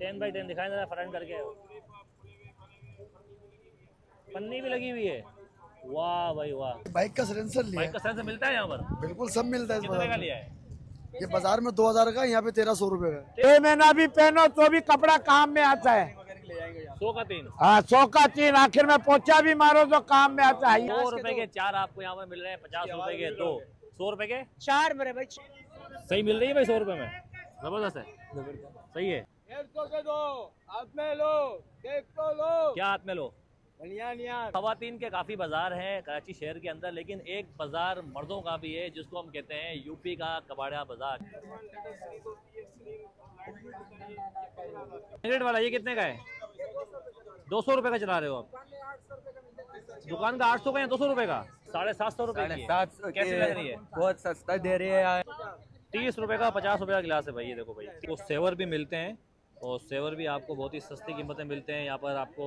10x10 दिखाएं जरा front करके। पन्नी भी लगी हुई है। वाह भाई वाह। बाइक का सिलेंसर लिया बाइक का सेंसर मिलता है यहाँ पर? बिल्कुल सब मिलता है इस कितने बाजार का में। लिया है? ये बाजार में 2000 का, यहाँ पे 1300 रुपए का। 6 महीना भी पहनो तो भी कपड़ा काम में आता है। 100 का 3। हाँ 100 का 3, आखिर में पोछा भी मारो तो काम में आता है। 100 रुपए के 4 आपको यहाँ पर मिल रहे हैं, 50 रुपए के 2। 100 रुपए के 4 मेरे भाई। सही मिल रही है भाई 100 रुपए में। जबरदस्त है, सही है। 150 के दो, हाथ में लो, देख तो लो। क्या हाथ में लो? बनियान। खवातीन के काफ़ी बाज़ार हैं कराची शहर के अंदर, लेकिन एक बाज़ार मर्दों का भी है जिसको हम कहते हैं यूपी का कबाड़ा बाज़ार। सिगरेट वाला ये कितने का है? 200 रुपए का चला रहे हो आप? दुकान का 800 का या 200 रुपए का? 750 रुपए की है। 750 कैसी लग रही है? बहुत सस्ता दे रही है यार। 30 रुपए का 50 रुपए का गिलास है भाई। ये देखो भाई, तो सेवर भी मिलते हैं और सेवर भी आपको बहुत ही सस्ती कीमतें मिलते हैं। यहाँ पर आपको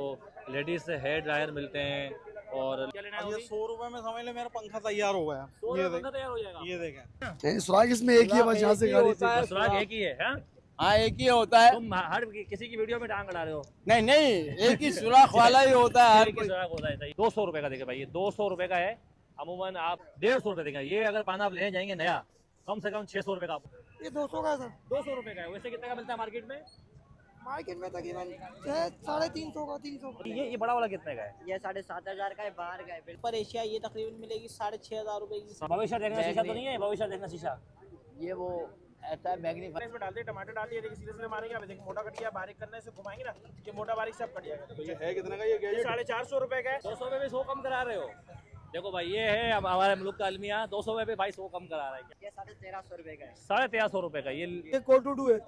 लेडीज हेयर ड्रायर मिलते हैं। और क्या लेना है? ये 100 रुपए में समझ ले मेरा पंखा तैयार हो गया। 100 रुपए का तैयार हो जाएगा। ये देखें, नहीं, सुराग इसमें एक ही है बस, यहाँ से गाड़ी से। सुराग एक ही है? हाँ? हाँ एक ही होता है। तुम हर किसी की वीडियो में टांग अड़ा रहे हो। नहीं नहीं, एक ही सुराख वाला ही होता है हर एक ही सुराग होता है। सही। 200 रुपए का देखिए भाई, ये 200 रुपए का है। अमूमन आप 150 रुपए देंगे। ये अगर पाना आप ले जाएंगे नया, कम से कम 600 रुपए का। ये 200 का है सर। 200 रुपए का है। वैसे कितने का मिलता है मार्केट में? मार्केट में तकरीबन 350 का, 300 का। ये बड़ा वाला कितने का है? ये 7,500 का है, बाहर का है। पर एशिया ये तकरीबन मिलेगी 6,500 रुपए की। भविष्य देखना शीशा तो नहीं है? भविष्य देखना शीशा ये वो ऐसा है मैग्नीफाई। इसमें डाल दिए, टमाटर डाल दिए, देखिए सीधे सीधे मारेंगे। अब देखिए मोटा कट गया, बारीक करना है, इसे घुमाएंगे ना, ये मोटा बारीक सब कट जाएगा। तो ये है कितने का? ये 450 रुपए का है। 200 में भी 100 कम करा रहे हो? देखो भाई, ये है हमारे मुल्क का अलमिया। 200 में भी भाई 100 कम करा रहा है। ये 1350 रुपए का है। 1350 रुपए का। ये कोटू है,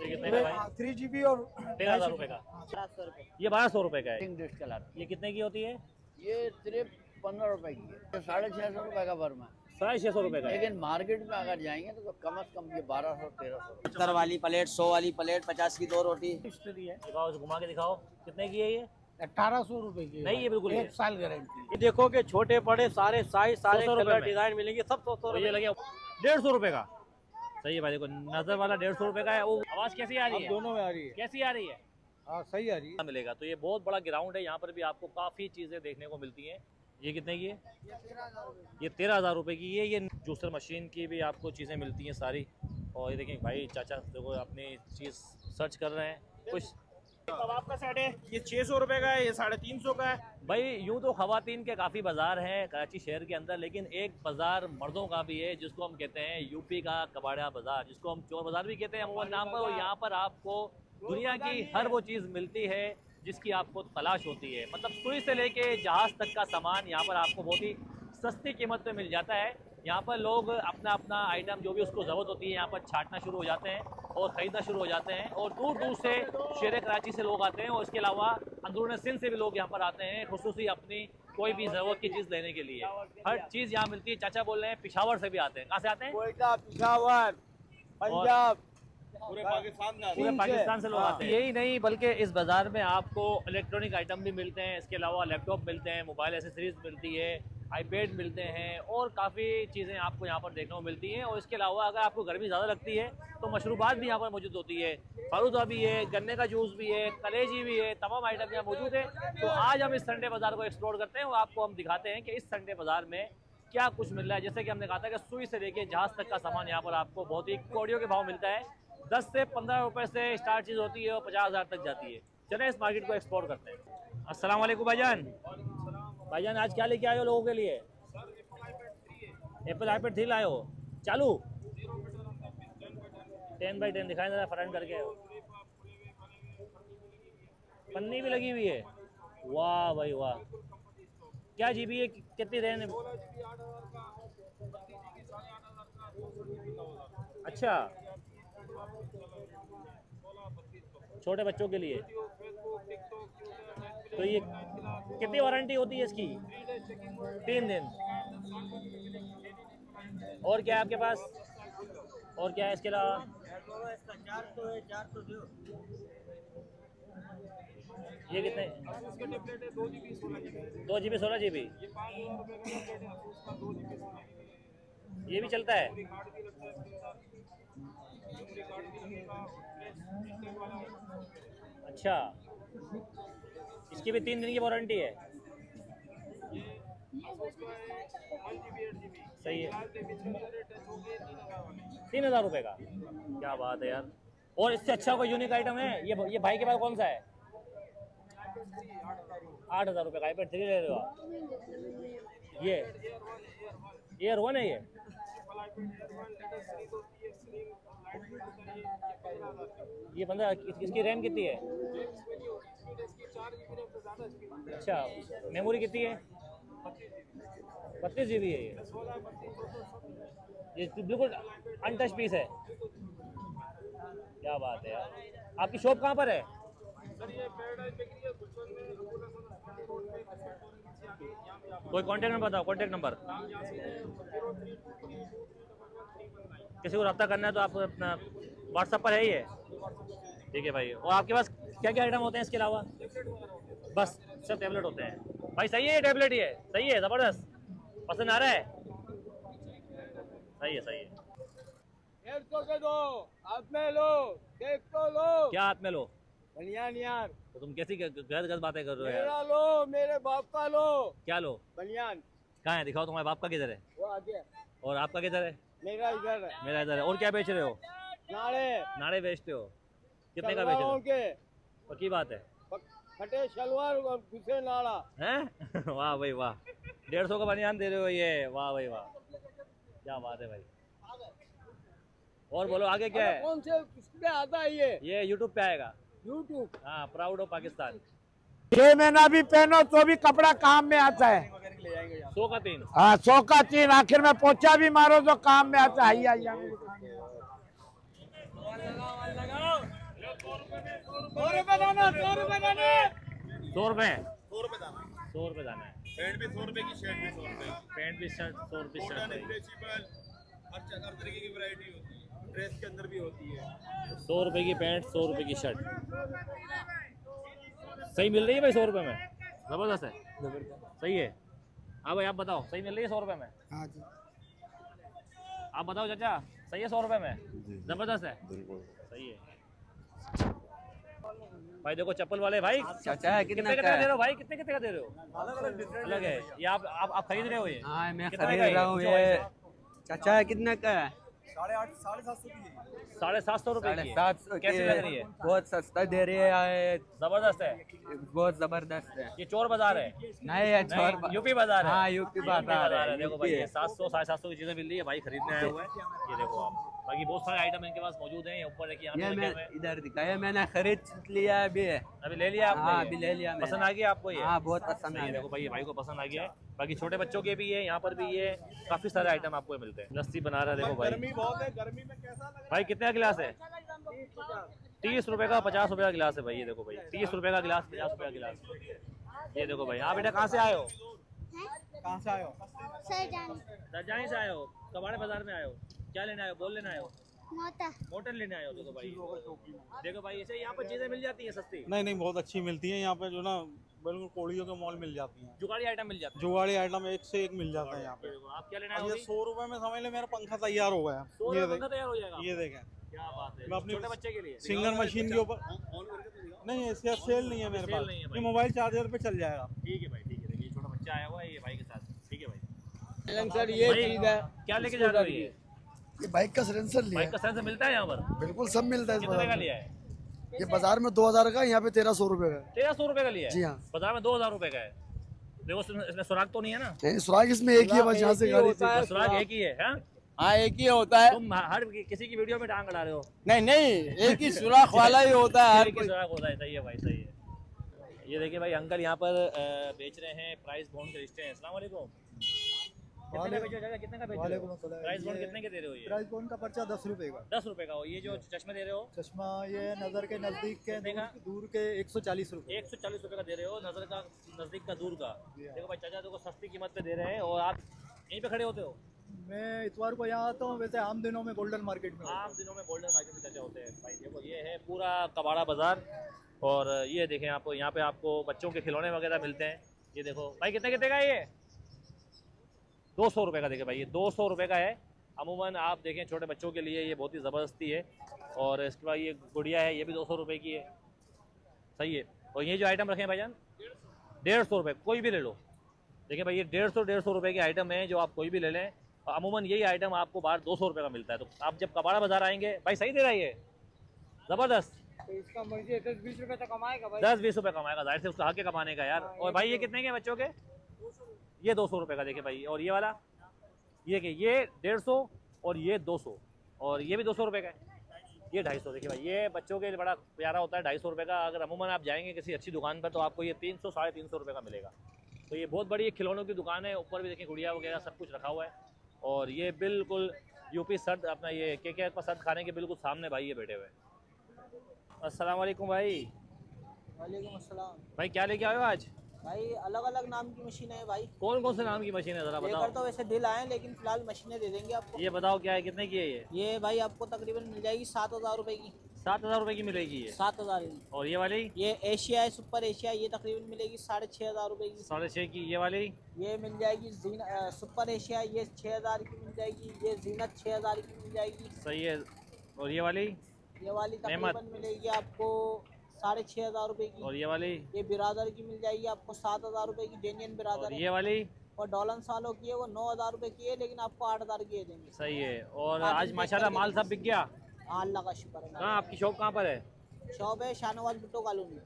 ये कितने का भाई? 3GB और 13,000 रुपए का। 1200 रुपए। ये 1200 रुपए का है। English colour. ये कितने की होती है? ये सिर्फ 15 रुपए की है। 650 रुपए का बर्मा। 650 रुपए का है। लेकिन मार्केट में अगर जाएंगे तो कम से कम ये 1200-1300। 70 वाली प्लेट, 100 वाली प्लेट, 50 की 2 रोटी। दिखाओ, घुमा के दिखाओ कितने की है ये? 1800 रुपए की। नहीं, ये बिल्कुल 1 साल गारंटी। ये देखो कि छोटे बड़े सारे साइज, सारे 100 रुपए कलर में। डिजाइन मिलेंगे, सब 100 ये लगे 150 रुपए का। सही है भाई। देखो नजर वाला 150 रुपए का है। वो आवाज कैसी आ रही है? दोनों में आ रही है। कैसी आ रही है? हाँ सही आ रही है। मिलेगा। तो ये बहुत बड़ा ग्राउंड है, यहाँ पर भी आपको काफ़ी चीज़ें देखने को मिलती हैं। ये कितने की है? ये 13,000 रुपए की है। ये जूसर मशीन की भी आपको चीज़ें मिलती हैं सारी। और ये देखें भाई, चाचा देखो अपनी चीज़ सर्च कर रहे हैं कुछ। कबाब का सेट है, ये 600 रुपए का है, ये 350 का है। भाई यूँ तो खवातीन के काफ़ी बाज़ार हैं कराची शहर के अंदर, लेकिन एक बाज़ार मर्दों का भी है जिसको हम कहते हैं यूपी का कबाड़ा बाज़ार, जिसको हम चोर बाज़ार भी कहते हैं अमूमन नाम पर। और यहाँ पर आपको दुनिया की हर वो चीज़ मिलती है जिसकी आपको तलाश होती है। मतलब सुई से लेके जहाज़ तक का सामान यहाँ पर आपको बहुत ही सस्ती कीमत पे मिल जाता है। यहाँ पर लोग अपना अपना आइटम जो भी उसको ज़रूरत होती है यहाँ पर छांटना शुरू हो जाते हैं और ख़रीदना शुरू हो जाते हैं। और दूर दूर से शहर कराची से लोग आते हैं और इसके अलावा अंदरून सिंध से भी लोग यहाँ पर आते हैं खुसूसी अपनी कोई भी ज़रूरत की चीज़ लेने के लिए। हर चीज़ यहाँ मिलती है। चाचा बोल रहे हैं पिशावर से भी आते हैं। कहाँ से आते हैं? कोयटा, पिशावर, पंजाब, पूरे पाकिस्तान से लोग आते हैं। यही नहीं बल्कि इस बाज़ार में आपको इलेक्ट्रॉनिक आइटम भी मिलते हैं। इसके अलावा लैपटॉप मिलते हैं, मोबाइल एसेसरीज मिलती है, आईपैड मिलते हैं और काफ़ी चीज़ें आपको यहाँ पर देखने को मिलती हैं। और इसके अलावा अगर आपको गर्मी ज़्यादा लगती है तो मशरूबात भी यहाँ पर मौजूद होती है। फालूदा भी है, गन्ने का जूस भी है, कलेजी भी है, तमाम आइटम यहाँ मौजूद है। तो आज हम इस संडे बाज़ार को एक्सप्लोर करते हैं और आपको हम दिखाते हैं कि इस संडे बाज़ार में क्या कुछ मिल रहा है। जैसे कि हमने कहा था कि सुई से लेके जहाज़ तक का सामान यहाँ पर आपको बहुत ही कौड़ियों के भाव मिलता है। 10 से 15 रुपए से स्टार्ट चीज़ होती है और 50,000 तक जाती है। चलें इस मार्केट को एक्सप्लोर करते हैं। अस्सलाम वालेकुम भाईजान। भाईजान आज क्या लेके आए हो लोगों के लिए? एप्पल आईपैड 3 लाए हो? चालू 10x10 दिखाएं जरा फ्रंट करके। पन्नी भी लगी हुई है। वाह भाई वाह। क्या जीबी है? कितनी रैम? अच्छा, छोटे बच्चों के लिए। तो ये कितनी वारंटी होती है इसकी? 3 दिन। और क्या है आपके पास? और क्या है इसके अलावा? ये कितने? 2 GB 16 GB। ये भी चलता है? अच्छा, इसकी भी 3 दिन की वारंटी है। सही है, 3,000 रुपये का, क्या बात है यार। और इससे अच्छा कोई यूनिक आइटम है? ये भाई के पास कौन सा है? 8,000 रुपये का iPad 3 ले रहे हो आप? ये Air 1 है ये? ये 15, इसकी रैम कितनी है? अच्छा, मेमोरी कितनी है? 32 GB है ये बिल्कुल अनटच पीस है। क्या बात है यार। आपकी शॉप कहाँ पर है? कोई कांटेक्ट नंबर बताओ, कांटेक्ट नंबर। किसी को रब्ता करना है तो आप अपना व्हाट्सएप पर है ही है। ठीक है भाई। और आपके पास क्या क्या आइटम होते हैं इसके अलावा? बस सब टैबलेट होते हैं भाई। सही है ये टैबलेट, ये सही है, ज़बरदस्त, पसंद आ रहा है? सही है, सही है। 150 के दो, हाथ में लो, देख तो लो। क्या हाथ में लो? बनियान यार। तो तुम कैसी गलत बातें कर रहे हो यार? मेरा लो, मेरे बाप का लो। क्या लो? बनियान। कहाँ है, दिखाओ। तुम्हारे बाप का किधर है? वो आगे। और आपका किधर है? मेरा इधर है। मेरा इधर है। और क्या बेच रहे हो? नाड़े। नाड़े बेचते हो? कितने का बेच रहे हो? के पक्की बात है? फटे शलवार और घुसे नाड़ा हैं? वाह भाई वाह, 150 का बनियान दे रहे हो ये? वाह भाई वाह, क्या बात है भाई। और बोलो आगे क्या है? कौन से किस पे आता है ये YouTube पे आएगा। यूट्यूब। हाँ, प्राउड ऑफ पाकिस्तान। 6 महीना भी पहनो तो भी कपड़ा काम में आता है। 100 का 3। हाँ, 100 का 3। आखिर में पोछा भी मारो तो काम में आता है। 100 रुपए 100 रुपए दाना है। पैंट भी 100 रुपए की, शर्ट भी 100 रुपए की, पैंट भी 100 रुपये शर्ट है। हर तरीके की वैरायटी होती है, ड्रेस के अंदर भी होती है। 100 रुपए की पैंट, 100 रुपए की शर्ट, सही मिल रही है भाई 100 रुपए में? जबरदस्त है, सही है। हाँ भाई आप बताओ, सही मिल रही है 100 रुपए में? हाँ जी। आप बताओ चाचा, सही है 100 रुपए में? जबरदस्त है, सही है भाई। देखो चप्पल वाले भाई, चाचा है कितने का दे रहे हो भाई? कितने का दे रहे हो? अलग है ये। आप खरीद रहे हो ये? हाँ मैं कितने खरीद का है रहा हूँ ये। चाचा है कितने का है? 750 रुपए की है। 750 कैसी लग रही है? बहुत सस्ता दे रही है, जबरदस्त है, बहुत जबरदस्त है। ये चोर बाजार है? नहीं है छोर, यूपी बाजार है। हाँ यूपी बाजार है। देखो भाई ये 700 750 की चीजें मिल रही है भाई, खरीदने आए हुए हैं। ये देखो आप, बाकी बहुत सारे आइटम इनके पास मौजूद हैं। ऊपर देखिए यहाँ ये पे मैं रखे हुए हैं। इधर दिखाया, मैंने खरीद लिया है अभी। अभी ले लिया आपने? हाँ ये? अभी ले लिया मैंने। पसंद आ गया आपको ये? हाँ बहुत पसंद ये है। देखो भाई, ये भाई को पसंद आ गया है। बाकी छोटे बच्चों के भी है, यहाँ पर भी ये काफी सारे आइटम आपको मिलते हैं। लस्सी बना रहा है देखो भाई। गर्मी बहुत है, गर्मी में कैसा लग रहा भाई कितने का गिलास है? 30 रुपए का, 50 रुपए का गिलास है भाई। ये देखो भाई, 30 रुपए का गिलास, 50 रुपए का गिलास। ये देखो भाई। हाँ बेटा, कहाँ से आए हो? कहाँ से आए हो? सरजानी से आए हो? कबाड़े बाजार में आए हो? क्या लेने आए हो? बोल लेने आए हो? मोटर लेने आए हो? देखो भाई, देखो भाई ऐसे यहाँ पर चीजें मिल जाती हैं सस्ती। नहीं बहुत अच्छी मिलती है यहाँ पे, जो ना बिल्कुल कोड़ियों के मॉल मिल जाती हैं। जुगाड़ी आइटम मिल जाती है? जुगाड़ी आइटम एक से एक मिल जाता है यहाँ पे। आप क्या लेना है? अब ये 100 रुपए में समझ ले मेरा पंखा तैयार हो गया। 100 ये रुपए देख, तैयार हो जाएगा? ये देखें, क्या बात है। मैं अपने छोटे बच्चे के लिए सिंगर मशीन के ऊपर। नहीं इसका सेल नहीं है मेरे सेल पास, नहीं है भाई। ये मोबाइल चार्जर पे चल जाएगा। ठीक है भाई, ठीक है। देखिए छोटा बच्चा आया हुआ है ये भाई के साथ। ठीक है भाई। सर ये भाई, चीज है। क्या लेके जा रहे हो ये? ये बाइक का सिलेंसर लिया बाइक का सेंसर मिलता है यहाँ पर? बिल्कुल सब मिलता है इस कितने बाजार का में। लिया है? ये बाजार में 2000 का, यहाँ पे 1300 रुपए का। 1300 रुपए का लिया है? जी हाँ। बाजार में 2000 रुपए का है। देखो इसमें सुराग तो नहीं है ना? नहीं, सुराग इसमें एक ही है बस, यहाँ से गाड़ी होता है। सुराग एक ही है? हाँ? हाँ एक ही होता है। तुम हर किसी की वीडियो में टांग अड़ा रहे हो। नहीं नहीं, एक ही सुराख वाला ही होता है हर एक ही सुराग होता है। सही है भाई, सही है। ये देखिए भाई, अंकल यहाँ पर बेच रहे हैं प्राइस बॉन्ड के रिश्ते हैं। अस्सलाम वालेकुम। कितने का बेच रहे हो? कितने का बेच रहे हो? प्राइस बॉन्ड कितने के दे रहे हो ये? प्राइस बॉन्ड का पर्चा 10 रुपए का। 10 रुपए का हो। ये जो चश्मे दे रहे हो? चश्मा ये नजर के नजदीक के कितने का? दूर के 140 रुपए। 140 रुपए का दे रहे हो, नजर का नजदीक का दूर का। देखो भाई चाचा देखो सस्ती कीमत पे दे रहे हैं। और आप यहीं पे खड़े होते हो? मैं इतवार को यहाँ आता हूँ, वैसे आम दिनों में गोल्डन मार्केट में। आम दिनों में गोल्डन मार्केट में चाचा होते हैं भाई। देखो ये है पूरा कबाड़ा बाजार। और ये देखें आपको, यहाँ पे आपको बच्चों के खिलौने वगैरह मिलते हैं। ये देखो भाई, कितने कितने का है ये? 200 रुपए का। देखिए भाई, ये 200 रुपए का है। अमूमन आप देखें छोटे बच्चों के लिए ये बहुत ही ज़बरदस्ती है। और इसके बाद ये गुड़िया है, ये भी 200 रुपये की है, सही है। और ये जो आइटम रखे हैं भाईजान 150 रुपये, कोई भी ले लो। देखिए भाई ये 150 रुपये की आइटम है, जो आप कोई भी ले लें। और अमूमन यही आइटम आपको बाहर 200 रुपये का मिलता है। तो आप जब कबाड़ा बाजार आएंगे, भाई सही दे रहा है ये, ज़बरदस्त। तो इसका मर्जी 10-20 रुपए तो कमाएगा भाई। 10-20 रुपये कमाएगा, जाहिर से उसका हक है कमाने का यार। और भाई ये कितने के बच्चों के? ये 200 रुपये का। देखिए भाई, और ये वाला ये 150 और ये 200 और ये भी 200 रुपये का है, ये 250। देखिए भाई ये बच्चों के लिए बड़ा प्यारा होता है, 250 रुपये का। अगर अमूमन आप जाएंगे किसी अच्छी दुकान पर तो आपको ये 300-350 रुपये का मिलेगा। तो ये बहुत बड़ी खिलौनों की दुकान है, ऊपर भी देखिए गुड़िया वगैरह सब कुछ रखा हुआ है। और ये बिल्कुल यूपी सर्द अपना ये के सर्द खाने के बिल्कुल सामने भाई ये बैठे हुए हैं। अस्सलाम वालेकुम भाई। वालेकुम अस्सलाम। भाई क्या लेके आए हो आज? भाई अलग अलग नाम की मशीनें हैं भाई। कौन कौन से नाम की मशीन है ज़रा लेकर बताओ। तो वैसे दिल आए लेकिन फिलहाल मशीनें दे देंगे आपको। ये बताओ क्या है, कितने की है ये? ये भाई आपको तकरीबन मिल जाएगी 7,000 रुपए की। 7,000 रुपये की मिलेगी ये? 7,000 की। और ये वाली? ये एशिया है, सुपर एशिया, ये तकरीबन मिलेगी 6,500 रुपए की। 6.5 की। ये वाली? ये मिल जाएगी सुपर एशिया, ये 6,000 की मिल जाएगी। ये जीनत 6,000 की मिल जाएगी। सही है। और ये वाली? ये वाली तकरीबन मिलेगी आपको 6,500 रुपए की। और ये वाली? ये बिरादर की मिल जाएगी आपको 7,000 रुपए की, डेनियन बिरादर और है। ये वाली? और डॉलन सालों की है, वो 9,000 रुपए की है, लेकिन आपको 8,000 की देंगे। सही है। और आज माशाल्लाह माल सब बिक गया। हाँ अल्लाह का शुक्र है। कहाँ आपकी शॉप कहाँ पर है? शॉप है Shahnawaz Bhutto colony.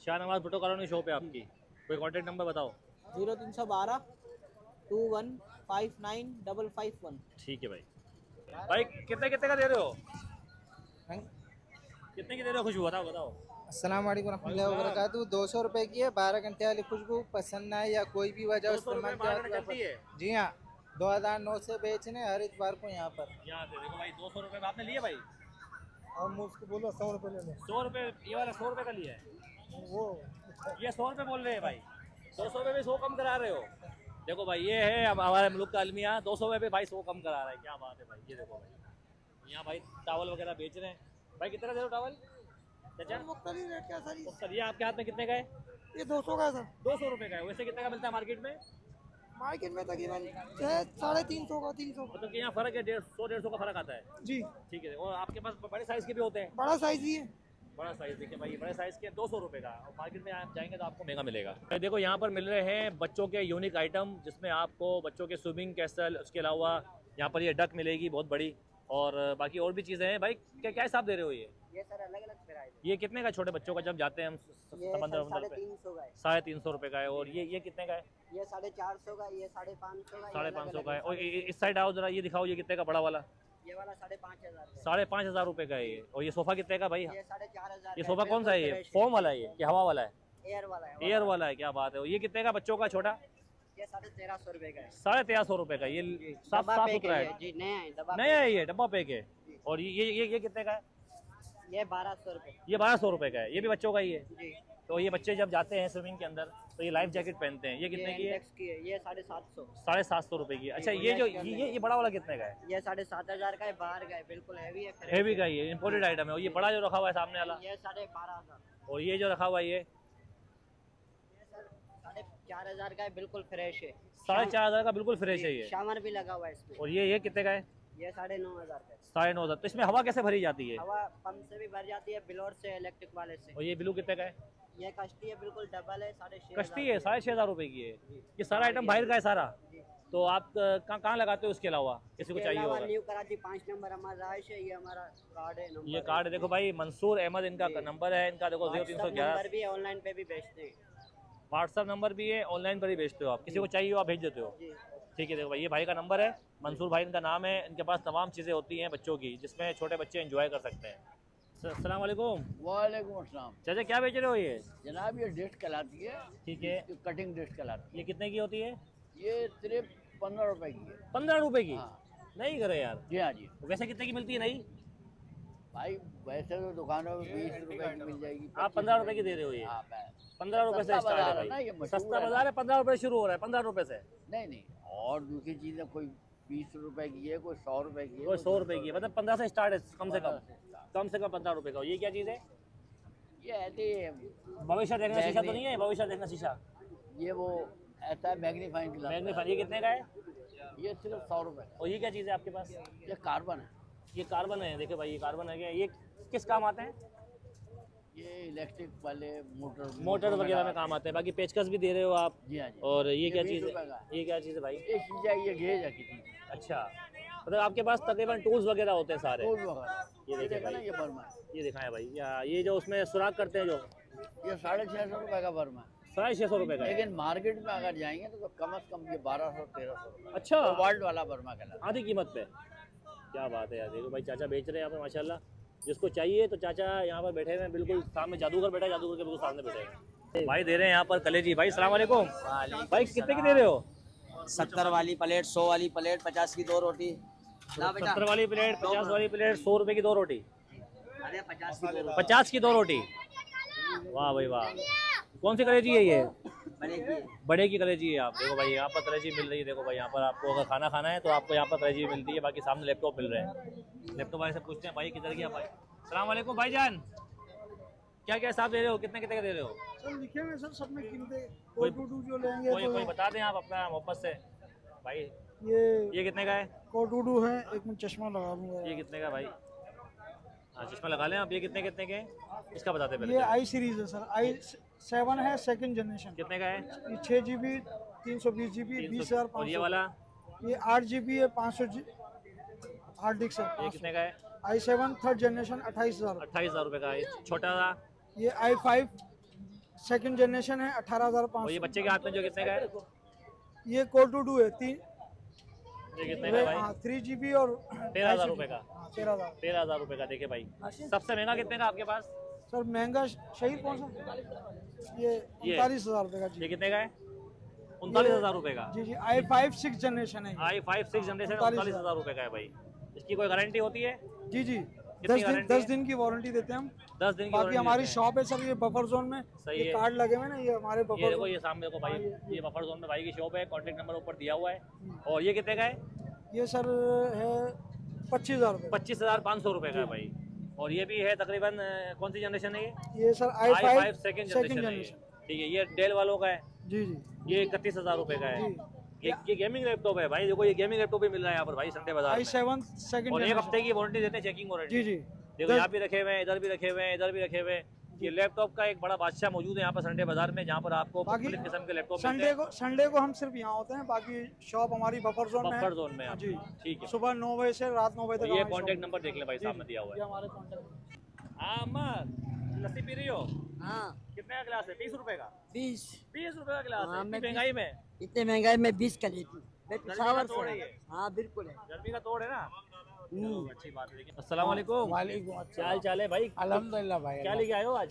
Shahnawaz Bhutto colony shop है आपकी। कोई कॉन्टेक्ट नंबर बताओ। 0312 2159 ठीक है भाई। भाई कितने कितने का दे रहे हो? कितने की दे रहे हो खुशबू? बताओ बताओ। अस्सलाम वालेकुम रहमतुल्लाहि व बरकातहू। 200 रुपए की है, 12 घंटे वाली खुशबू। पसंद आए या कोई भी वजह 200 रुपये इस्तेमाल 12 घंटे चलती है? जी हाँ, 2009 से बेचने हर इतवार को यहाँ पर। यहाँ से देखो भाई 200 रुपये में आपने लिए भाई? और मुझको बोलो 100 रुपए ले लो। 100 रुपये ये वाला 100 रुपये का लिया है? वो ये 100 रुपये बोल रहे हैं भाई, 200 रुपये भी 100 कम करा रहे हो। देखो भाई ये है अब हमारे मुल्क का अलमिया, 200 रुपये भाई 100 कम करा रहा है। क्या बात है भाई। ये देखो भाई यहाँ भाई टावल वगैरह बेच रहे हैं। भाई कितना दे रहे हो टावल चाचा? मुख्तलिफ रेट क्या सर? सर ये आपके हाथ में कितने का है? ये 200 का है सर। 200 रुपये का है। वैसे कितने का मिलता है मार्केट में? मार्केट में तकरीबन 350 का 300 का। मतलब कि यहाँ फ़र्क है, 150 का फ़र्क आता है। जी, ठीक है। और आपके पास बड़े साइज़ के भी होते हैं? बड़ा साइज ही है। बड़ा साइज़ देखिए भाई, बड़े साइज़ के 200 रुपये का। और मार्केट में आप जाएंगे तो आपको महंगा मिलेगा। देखो यहाँ पर मिल रहे हैं बच्चों के यूनिक आइटम, जिसमें आपको बच्चों के स्विमिंग कैसल, उसके अलावा यहाँ पर ये डक मिलेगी बहुत बड़ी, और बाकी और भी चीज़ें हैं। भाई क्या क्या हिसाब दे रहे हो ये? ये सर अलग अलग प्राइस है। ये कितने का छोटे बच्चों का जब जाते हैं हम समंदर वंदर पे? 350 का है। 350 रुपये का है। और ये कितने का है? ये 450 का, ये 550 का, 550 का है। और इस साइड आओ जरा, ये दिखाओ ये कितने का बड़ा वाला? ये वाला 5,500 का। 5,500 रुपये का है ये। और ये सोफ़ा कितने का भाई? ये 4,500। ये सोफ़ा कौन सा है? ये फोम वाला है ये कि हवा वाला है? एयर वाला है। एयर वाला है। क्या बात है। ये कितने का बच्चों का छोटा? ये 1,350 रुपए का है। 1,350 रुपये का। ये साफ साफ सुथरा है? जी नया है, डब्बा नया है ये, डब्बा पैक है। और ये कितने का है? ये 1,200 रुपए। ये 1,200 रुपये का है। ये भी बच्चों का ही है? जी। तो ये बच्चे जब जाते हैं स्विमिंग के अंदर तो ये लाइफ जैकेट पहनते हैं। ये कितने की है? की है। ये 750। 750 रुपये की। अच्छा ये जो ये बड़ा वाला कितने का है? ये 7,500 का है, बाहर का है, बिल्कुल हैवी है। हेवी का ही है, इम्पोर्टेड आइटम है। और ये बड़ा जो रखा हुआ है सामने वाला? ये 12,500। और ये जो रखा हुआ है ये? ये सर 4,500 का है, बिल्कुल फ्रेश है। 4,500 का बिल्कुल फ्रेश है ये। शामर भी लगा हुआ है इसमें। और ये कितने का है? ये 9,500 का है। 9,500। तो इसमें हवा कैसे भरी जाती है? हवा पंप से भी भर जाती है, बिलोर से, इलेक्ट्रिक वाले से। और ये ब्लू कितने का है? ये कश्ती है, बिल्कुल डबल है, 6,500। कश्ती है, 6,500 रुपये की है। ये सारा आइटम बाहर का है सारा? तो आप कहाँ लगाते हो इसके अलावा? किसी को चाहिए होगा? न्यू कराची 5 नंबर हमारा रहाइश है। ये हमारा कार्ड है, नंबर ये कार्ड है। देखो भाई मंसूर अहमद इनका नंबर है। इनका देखो 0311 नंबर भी है, ऑनलाइन पे भी बेचते हैं। व्हाट्सअप नंबर भी है, ऑनलाइन पर ही भेजते हो आप? किसी को चाहिए हो आप भेज देते हो? जी। ठीक है। देखो भाई ये भाई का नंबर है, मंसूर भाई इनका नाम है। इनके पास तमाम चीज़ें होती हैं बच्चों की, जिसमें छोटे बच्चे एंजॉय कर सकते हैं। अस्सलाम वालेकुम। वालेकुम अस्सलाम। चाचा क्या बेच रहे हो ये? जनाब ये डिश कहलाती है, ठीक है। ये कटिंग डिश कहलाती ये कितने की होती है? है। ये सिर्फ 15 रुपए की है। 15 रुपये की? हाँ। नहीं करे यार। जी हाँ जी वैसे कितने की मिलती है? नहीं भाई, वैसे तो दुकानों में 20 रुपए की मिल जाएगी। आप 15 रुपये की दे रहे हो ये? हाँ, बस। 15 रुपये से सस्ता स्टार्ट बाजार है है ना, भाई। ये मशहूर सस्ता है बाजार है, 15 रुपये शुरू हो रहा है। 15 रुपये से? नहीं, और दूसरी चीज़ें कोई 20 रुपए की है, कोई 100 रुपए की है, कोई 100 रुपये की है। मतलब 15 से स्टार्ट है कम से कम? कम से कम 15 रुपये का। ये क्या चीज़ है? ये ऐसे भविष्य देखना शीशा तो नहीं है? भविष्य देखना शीशा? ये वो ऐसा है मैग्नीफाइंग ग्लास। मैग्नीफाइंग। ये कितने का है? ये सिर्फ 100 रुपए। और ये क्या चीज़ है आपके पास? ये कार्बन है। ये कार्बन है, देखिए भाई ये कार्बन है क्या? ये किस काम आते हैं? ये इलेक्ट्रिक वाले मोटर वगैरह में काम आते हैं। बाकी पेचकस भी दे रहे हो आप। जी हाँ जी। और ये क्या 20 चीज़ रुपए है? का। ये क्या चीज़ है भाई? ये शीशा, ये गेज है किसी। अच्छा, मतलब आपके पास तकरीबन टूल्स वगैरह होते हैं सारे। टूल वगैरह। ये देखिए देखा ना, भाई, ये बर्मा है। ये दिखाएं भाई। ये जो उसमें सुराख करते हैं जो, ये 650 रुपए का बर्मा है। 650 रुपये का है। लेकिन मार्केट में अगर जाएंगे तो कम से कम ये 1200-1300 रुपए। अच्छा, वर्ल्ड वाला बर्मा कहलाता आधी कीमत पे। क्या बात है यार, देखो भाई चाचा बेच रहे हैं यहाँ पे माशाल्लाह। जिसको चाहिए तो चाचा यहाँ पर बैठे हुए हैं, बिल्कुल सामने जादूगर बैठा है, जादूगर के बिल्कुल सामने बैठे हैं। भाई दे रहे हैं यहाँ पर कलेजी। भाई सलाम वालेकुम। भाई कितने की दे रहे हो? 70 वाली प्लेट, 100 वाली प्लेट, 50 की 2 रोटी। 70 वाली प्लेट, 50 वाली प्लेट, 100 रुपए की 2 रोटी। अरे 50 की 2 रोटी। 50 की 2 रोटी। वाह भाई वाह। कौन सी कलेजी है ये? बड़े की कलेजी है। आप देखो भाई यहाँ पर कलेजी मिल रही है। देखो भाई यहाँ पर आपको अगर खाना खाना है तो आपको यहाँ पर कलेजी मिलती है। बाकी सामने लैपटॉप मिल रहे हैं। लैपटॉप वाले से पूछते हैं भाई किधर गया भाई। सलाम वालेकुम भाईजान, क्या क्या हिसाब दे रहे हो? कितने कितने का दे रहे हो? सर लिखे हुए सर सब में कीमतें। कोई- कोटूडू जो लेंगे कोई बता दें आप अपना मोहब्बत से भाई। ये ये कितने का है? कोटूडू है। एक मिनट चश्मा लगा दूंगा। ये कितने का भाई? हाँ चश्मा लगा लें आप। ये कितने कितने के? इसका बताते पहले। ये आई सीरीज है सर। i7 है, सेकंड जनरेशन। कितने का है? ये 6 GB 320 GB 300। और ये 20,500। वाला ये 8 GB है, 500 हार्ड डिस्क ये है। कितने का है? i7 third generation 28,000। 28,000 रुपए का है। छोटा सा ये i5 सेकंड जनरेशन है, और ये 18,500। बच्चे के हाथ में जो कितने का है? ये कोटूडू है, ये कितने का है भाई? 3 GB और 13,000 रुपए का। 13,000। 13,000 रुपए का। देखिए भाई सबसे महंगा कितने का आपके पास? सर महंगा शहीद कौन सा? ये 39,000 रुपए का जी। ये कितने का है? 39,000 रुपए का। जी जी i5 6 जनरेशन है। i5 6 जनरेशन 39,000 रुपए का है भाई। इसकी कोई गारंटी होती है? जी जी, कितनी गारंटी 10 है? दिन की वारंटी देते हैं हम। 10 दिन की बाकी वारंटी हमारी देते हैं। शॉप है सर, ये बफर जोन में। सही ये है। कार्ड लगे हुए ना, ये हमारे ये बफर देखो, जोन। ये सामने देखो भाई, ये बफर जोन में भाई की शॉप है। कॉन्टेक्ट नंबर ऊपर दिया हुआ है। और ये कितने का है? ये सर है 25,000 रुपए। 25,500 रुपए का है भाई। और ये भी है तकरीबन कौन सी जनरेशन है ये? ये sir i5 i5 second second generation है ये। जनरेशन। ठीक है, ये डेल वालों का है। जी जी ये 31,000 रुपए का है। जी। ये गेमिंग लैपटॉप है भाई। देखो ये गेमिंग लैपटॉप भी मिल रहा है यहाँ पर भाई संडे बाजार में। i7 सेकंड और एक जनरेशन। हफ्ते की वारंटी देते हैं, चेकिंग वारंटी। जी जी। देखो यहाँ भी रखे हुए हैं, इधर भी रखे हुए हैं, इधर भी रखे हुए हैं। ये लैपटॉप का एक बड़ा बादशाह मौजूद है यहाँ पर संडे बाजार में, जहाँ पर आपको बाकी मुख्तलिफ किस्म के लैपटॉप मिलते हैं। संडे को हम सिर्फ यहाँ होते हैं। बाकी शॉप हमारी बफर जोन में है। बफर जोन में आप। जी। ठीक है। सुबह 9 बजे से रात 9 बजे तक ये हमारी कॉन्टेक्ट शॉप नंबर देख लें भाई, जी, सामने दिया हुआ ये है। हमारे कॉन्टेक्ट। अहमद, लस्सी पी रही हो? हाँ कितने का गिलास है? 30 रुपए का। 20। 20 रुपए का गिलास है? हाँ, इतनी मैं महंगाई में? इतने महंगाई में 20 का लेती। मैं गर्मी का पिशावर तोड़ है से। ये। हाँ बिल्कुल है। गर्मी का तोड़ है ना। चलो, अच्छी बात है। लेकिन अस्सलाम वालेकुम। वालेकुम क्या हाल चाल है भाई? अल्हम्दुलिल्लाह भाई। क्या लेके आए हो आज?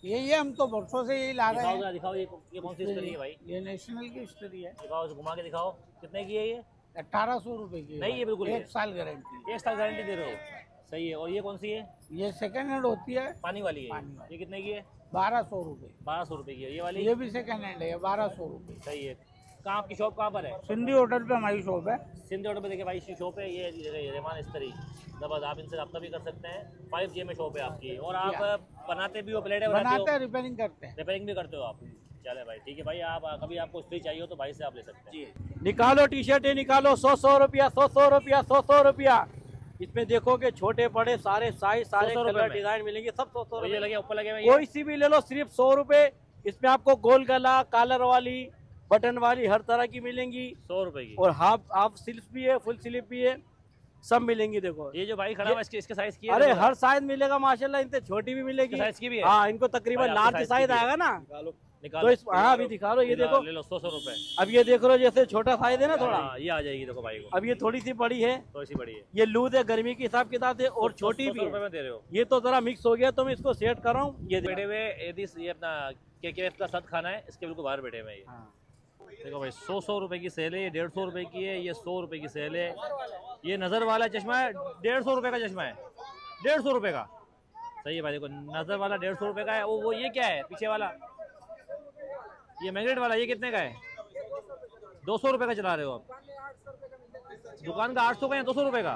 यही है, हम तो बरसों से यही ला दिखाओ जरा, दिखाओ। ये कौन सी स्टोरी है भाई? ये नेशनल की स्टोरी है। दिखाओ, घुमा के दिखाओ। कितने की है ये? 1800 रुपए की। नहीं, ये बिल्कुल 1 साल गारंटी। 1 साल गारंटी दे रहे हो। सही है। और ये कौन सी है? ये सेकंड हैंड होती है, पानी वाली है। पानी वाली। ये कितने की है? 1200 रुपए। 1200 रुपए की है ये वाली। ये भी सेकंड हैंड है, 1200 रुपए। सही है। कहाँ आपकी शॉप कहाँ पर है? सिंधी होटल पे हमारी शॉप है। सिंध रोड पे देखिए भाई इसकी शॉप है। ये रहमान इस्तरी जबरदस्त। आप इनसे रब्ता भी कर सकते हैं। 5G में शॉप है आपकी। और आप बनाते भी हो, प्लेटें बनाते बनाते हैं, रिपेयरिंग करते हैं। रिपेयरिंग भी करते हो आप? चले भाई ठीक है भाई। आप कभी आपको इस्त्री चाहिए हो तो भाई से आप ले सकते हैं। निकालो टी शर्टें निकालो। 100 रुपया, 100 रुपया, 100 रुपया। इसमें देखोगे छोटे बड़े सारे साइज, सारे 100 रुपए कलर में। डिजाइन मिलेंगे, सब 100 और ये रुपए। लगे ऊपर लगे हुए कोई सी भी ले लो, सिर्फ 100 रुपए। इसमें आपको गोल गला, कॉलर वाली, बटन वाली हर तरह की मिलेंगी। 100 रुपए की। और हाफ स्लीव्स भी है, फुल स्लीव भी है, सब मिलेंगी। देखो ये जो भाई खड़ा हुआ इसके साइज की है? अरे हर साइज मिलेगा माशाल्लाह। इनसे छोटी भी मिलेगी। साइज की भी है? हाँ, इनको तकरीबन भाई, आपके लार्ज साइज साइज की भी है। आएगा ना। निकालो। तो इस हाँ अभी दिखा लो। ये देखो, ले लो 100 रुपए। अब ये देख लो, जैसे छोटा साइज है ना थोड़ा, हाँ, ये आ जाएगी देखो भाई को। अब ये थोड़ी सी बड़ी है, तो ऐसी बड़ी है। ये लूज है, गर्मी के हिसाब किताब से, और छोटी 100 भी रुपए है। में दे रहे हो? ये तो जरा मिक्स हो गया, तो मैं इसको सेट कर रहा हूँ। ये बैठे हुए ये अपना KKF का सद खाना है, इसके बिल्कुल बाहर बैठे हुए हैं ये। देखो भाई 100 रुपए की सेल है। ये 150 रुपए की है। ये 100 रुपए की सेल है। ये नजर वाला चश्मा है, 150 रुपए का चश्मा है। 150 रुपए का। सही है भाई। देखो नजर वाला 150 रुपए का है। वो ये क्या है पीछे वाला? ये मैग्नेट वाला, ये कितने का है? 200 रुपए का चला रहे हो आप? दुकान का 800 का या 200 रुपए का?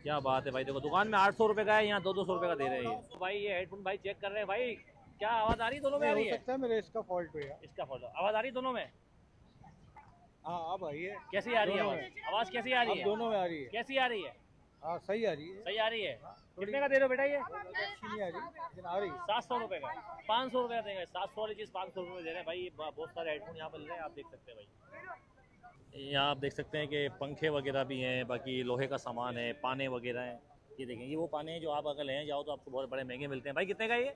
क्या बात है भाई। देखो दुकान में 800 रुपए का है, यहाँ 200 रुपए का दे रहे हैं ये। तो भाई ये हेडफोन भाई चेक कर रहे हैं भाई। क्या आवाज आ रही है? दोनों में आ रही है? सकता है मेरे इसका फॉल्ट हुआ। इसका फॉल्ट आवाज आ रही है दोनों में? हाँ अब आई है। कैसी आ रही है आवाज? आवाज कैसी आ रही है? दोनों में आ रही है। कैसी आ रही है? हाँ सही आ रही है। सही आ रही है। कितने का दे रहे हो बेटा ये? अच्छी नहीं आ रही लेकिन आ रही है। 700 रुपए का, 500 रुपए का देंगे। 700 वाली चीज़ 500 रुपए में दे रहे हैं भाई। बहुत सारे हेडफोन यहाँ पर ले रहे हैं, आप देख सकते हैं भाई। यहाँ आप देख सकते हैं कि पंखे वगैरह भी हैं, बाकी लोहे का सामान है, पाने वगैरह हैं। ये देखें, ये वो पाने हैं जो आप अगर लेने जाओ तो आपको बहुत बड़े महंगे मिलते हैं भाई। कितने का ये?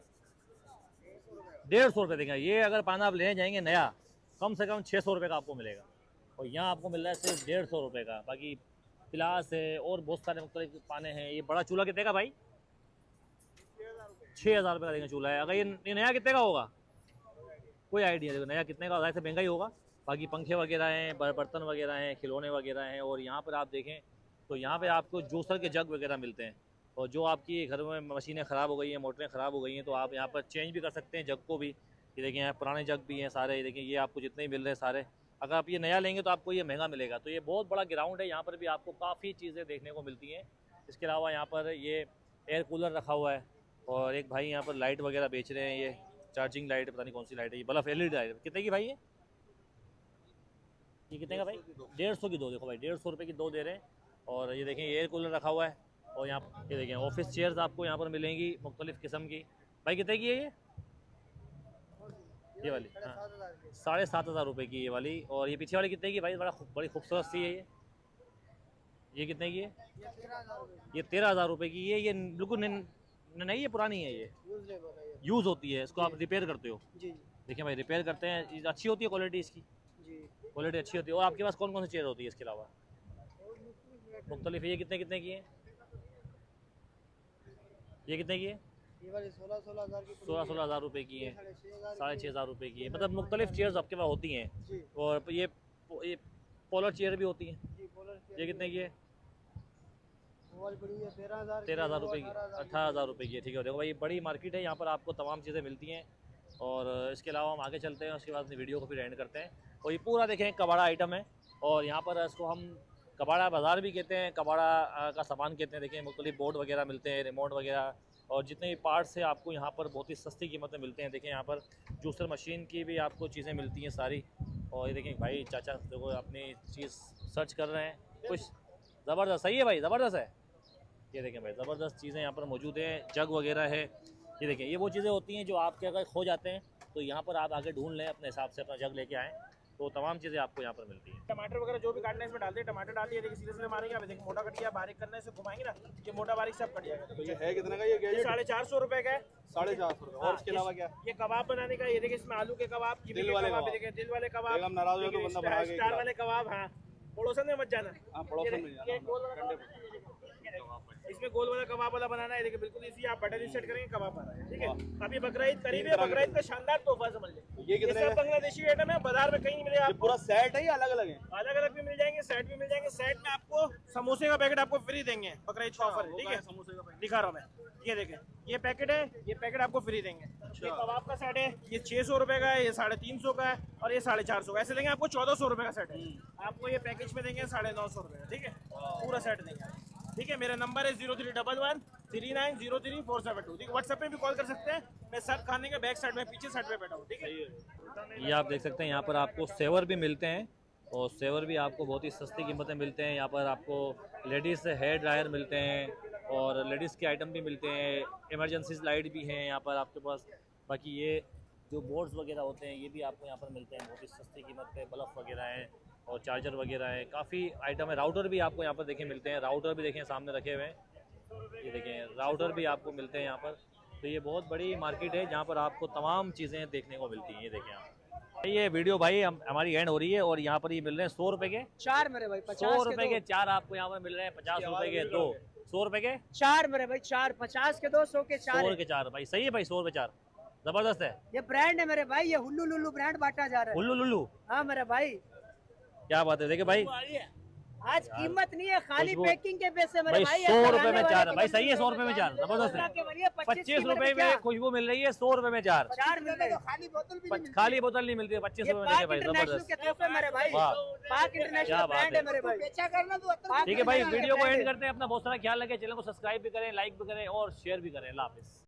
150 रुपये देंगे। ये अगर पाना आप लेने जाएंगे नया, कम से कम 600 रुपये का आपको मिलेगा, और यहाँ आपको मिल रहा है सिर्फ 150 रुपये का। बाकी पिलास है और बहुत सारे मुख्तलिफ पाने हैं। ये बड़ा चूल्हा कितने का भाई? 6000 रुपये का देंगे चूल्हा है। अगर ये नया कितने का होगा? कोई आइडिया देखो नया कितने का होगा, ऐसे महंगा ही होगा। बाकी पंखे वगैरह हैं, बर्तन वगैरह हैं, खिलौने वगैरह हैं। और यहाँ पर आप देखें तो यहाँ पे आपको जूसर के जग वगैरह मिलते हैं। और जो आपकी घर में मशीनें ख़राब हो गई हैं, मोटरें ख़राब हो गई हैं, तो आप यहाँ पर चेंज भी कर सकते हैं जग को भी। ये देखें यहाँ पुराने जग भी हैं सारे। ये देखें ये आपको जितने ही मिल रहे हैं सारे, अगर आप ये नया लेंगे तो आपको ये महंगा मिलेगा। तो ये बहुत बड़ा ग्राउंड है, यहाँ पर भी आपको काफ़ी चीज़ें देखने को मिलती हैं। इसके अलावा यहाँ पर ये एयर कूलर रखा हुआ है, और एक भाई यहाँ पर लाइट वगैरह बेच रहे हैं। ये चार्जिंग लाइट, पता नहीं कौन सी लाइट है, ये बल्ब LED लाइट। कितने की भाई ये कितने का भाई? 150 की दो। देखो भाई 150 रुपये की दो दे रहे हैं। और ये देखें एयर कूलर रखा हुआ है। और यहाँ ये देखें ऑफिस चेयर्स आपको यहाँ पर मिलेंगी मुख्तलिफ़ किस्म की। भाई कितने की है ये वाली? हाँ 7,500 रुपये की ये वाली। और ये पीछे वाली कितने की भाई? बड़ी खूबसूरत सी है ये कितने की है? ये 13,000 रुपये की है। ये बिल्कुल नहीं, ये पुरानी है, ये यूज़ होती है, इसको आप रिपेयर करते हो? जी देखिए भाई रिपेयर करते हैं, अच्छी होती है क्वालिटी इसकी? जी क्वालिटी अच्छी होती है। और आपके पास कौन कौन सी चेयर होती है इसके अलावा मुख्तलिफ? ये कितने की है? ये कितने की है? ये वाली 16,000 की 16,000 रुपये की है, 6,500 रुपये की है। मतलब मुख्तलिफ चेयर्स आपके पास होती हैं। जी और ये पोलर चेयर भी होती हैं। जी पोलर ये कितने की है? वो वाली बड़ी है 13,000 13,000 रुपये की, 18,000 रुपये की है। ठीक है, देखो भाई बड़ी मार्केट है, यहाँ पर आपको तमाम चीज़ें मिलती हैं। और इसके अलावा हम आगे चलते हैं, उसके बाद अपनी वीडियो को फिर एंड करते हैं। और ये पूरा देखें कबाड़ा आइटम है, और यहाँ पर इसको हम कबाड़ा बाज़ार भी कहते हैं, कबाड़ा का सामान कहते हैं। देखें मुख्तलिफ बोर्ड वगैरह मिलते हैं, रिमोट वगैरह, और जितने भी पार्ट्स हैं आपको यहाँ पर बहुत ही सस्ती कीमत में मिलते हैं। देखें यहाँ पर जूसर मशीन की भी आपको चीज़ें मिलती हैं सारी। और ये देखें भाई चाचा देखो अपनी चीज़ सर्च कर रहे हैं, कुछ ज़बरदस्त सही है भाई, ज़बरदस्त है। ये देखें भाई ज़बरदस्त चीज़ें यहाँ पर मौजूद हैं, जग वगैरह है। ये देखें ये वो चीज़ें होती हैं जो आपके अगर खो जाते हैं तो यहाँ पर आप आगे ढूंढ लें, अपने हिसाब से अपना जग लेके आएँ, तो तमाम चीज़ें आपको यहाँ पर मिलती हैं। टमाटर वगैरह जो भी काटना है इसमें डाल दिए, टमाटर डाल दिए। देखिए सीधे सीधे मारेंगे, अब देखिए मोटा कट गया, बारीक करना है, इसे घुमाएंगे ना, ये मोटा बारीक सब कट जाएगा। तो ये है कितने का? ये 450 रुपए का है। 450 और इसके अलावा क्या? ये कबाब बनाने का, ये देखिए इसमें आलू के कबाब, कीमे के कबाब, देखिए दिल वाले कबाब, हम नाराज हो तो बंदा बना के स्टार वाले कबाब। हाँ पड़ोसन में मत जाना, हाँ पड़ोसन में ये गोल वाला कबाब, इसमें गोल वाला कबाब वाला बनाना है। देखिए बिल्कुल इसी आप बटन सेट करेंगे कबाब बना है। ठीक है, अभी बकरीद करीब है, बकरीद का शानदार तोहफा समझ लें। ये कितने सब बांग्लादेशी आइटम है, बाजार में कहीं नहीं मिलेगा आपको। पूरा सेट है या अलग अलग है? अलग अलग भी मिल जाएंगे, सेट भी मिल जाएंगे। सेट में आपको समोसे का पैकेट आपको फ्री देंगे, बकरीद का ऑफर है। ठीक है, समोसे का दिखा रहा हूँ मैं, ये देखें ये पैकेट है, ये पैकेट आपको फ्री देंगे। ये कबाब का सेट है, ये 600 रुपए का है, ये 350 का है, और ये 450 का। ऐसे देंगे आपको 1400 रुपए का सेट है। आपको ये पैकेज में देंगे 950 रुपए। ठीक है, पूरा सेट देंगे। ठीक है, मेरा नंबर है 0311 3903 472। ठीक है, व्हाट्सएप पे भी कॉल कर सकते हैं। मैं सब खाने के बैक साइड में पीछे साइड पे बैठा हूँ। ठीक है, ये आप देख सकते हैं यहाँ पर आपको सेवर भी मिलते हैं, और सेवर भी आपको बहुत ही सस्ती कीमत में मिलते हैं। यहाँ पर आपको लेडीज़ हेयर ड्रायर मिलते हैं, और लेडीज़ के आइटम भी मिलते हैं, इमरजेंसी लाइट भी हैं यहाँ पर आपके पास। बाकी ये जो बोर्ड्स वगैरह होते हैं ये भी आपको यहाँ पर मिलते हैं बहुत ही सस्ती कीमत पे। बल्ब वगैरह हैं और चार्जर वगैरह हैं, काफ़ी आइटम है। राउटर भी आपको यहाँ पर देखें मिलते हैं, राउटर भी देखें सामने रखे हुए हैं। ये देखें राउटर भी आपको मिलते हैं यहाँ पर। तो ये बहुत बड़ी मार्केट है जहाँ पर आपको तमाम चीज़ें देखने को मिलती हैं। ये देखें आप, ये वीडियो भाई हमारी एंड हो रही है, और यहाँ पर ये मिल रहे हैं 100 रुपये के 4 मेरे भाई, 100 रुपये के 4 आपको यहाँ पर मिल रहे हैं। 50 रुपये के 2, 100 रुपये के 4 मेरे भाई, 4 50 के 2, 100 के 4 100 के 4 भाई। सही है भाई, 100 रुपये 4 जबरदस्त है। ये ब्रांड है मेरे भाई, ये हुल्लू लुल्लू ब्रांड बांटा जा रहा है। हुल्लू लुल्लू, हाँ मेरे भाई, क्या बात है। देखिए भाई आज कीमत नहीं है, खाली खुशबू। पैकिंग के पैसे मेरे भाई। 100 रुपये में 4 भाई, सही है। 100 रुपये में 4 जबरदस्त है। 25 रुपये में खुशबू मिल रही है, 100 रुपये में 4 मिल रहे हैं। खाली बोतल भी नहीं खाली बोतल नहीं मिलती है 25 रुपये में। देखिए भाई जबरदस्त, के तोहफे मेरे भाई, वाह पाक इंटरनेशनल ब्रांड है मेरे भाई। बेचा करना तो ठीक है भाई, वीडियो को एंड करते हैं। अपना बहुत सारा ख्याल रखें, चैनल को सब्सक्राइब भी करें, लाइक भी करें और शेयर भी करें। अल्लाह हाफिज़।